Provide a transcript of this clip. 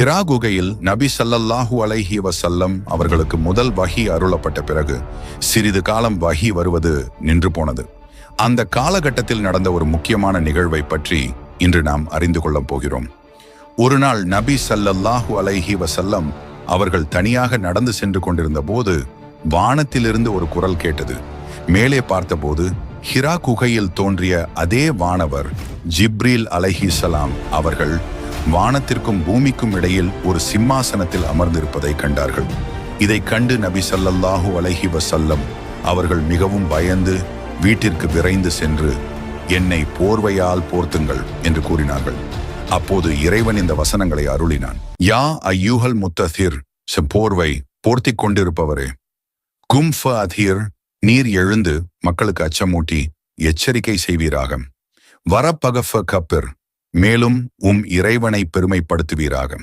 ஹிரா குகையில் நபி ஸல்லல்லாஹு அலைஹி வஸல்லம் அவர்களுக்கு முதல் வஹி அருளப்பட்ட பிறகு சிறிது காலம் வஹி வருவது நின்று போனது. அந்த காலகட்டத்தில் நடந்த ஒரு முக்கியமான நிகழ்வை பற்றி இன்று நாம் அறிந்து கொள்ளப் போகிறோம். ஒரு நாள் நபி ஸல்லல்லாஹு அலைஹி வஸல்லம் அவர்கள் தனியாக நடந்து சென்று கொண்டிருந்த போது வானத்திலிருந்து ஒரு குரல் கேட்டது. மேலே பார்த்தபோது ஹிரா குகையில் தோன்றிய அதே வானவர் ஜிப்ரீல் அலைஹிஸ்ஸலாம் அவர்கள் வானத்திற்கும் பூமிக்கும் இடையில் ஒரு சிம்மாசனத்தில் அமர்ந்திருப்பதை கண்டார்கள். இதை கண்டு நபி ஸல்லல்லாஹு அலைஹி வஸல்லம் அவர்கள் மிகவும் பயந்து வீட்டிற்கு விரைந்து சென்று, என்னை போர்வையால் போர்த்துங்கள் என்று கூறினார்கள். அப்போது இறைவன் இந்த வசனங்களை அருளினான். யா ஐயூஹல் முத்தசிர், போர்வை போர்த்திக் கொண்டிருப்பவரே, கும் ஃப அதீர், நீர் எழுந்து மக்களுக்கு அச்சமூட்டி எச்சரிக்கை செய்வீராக. வரப்பகஃப கப்பிர், மேலும் இறைவனை பெருமைப்படுத்துவீராக.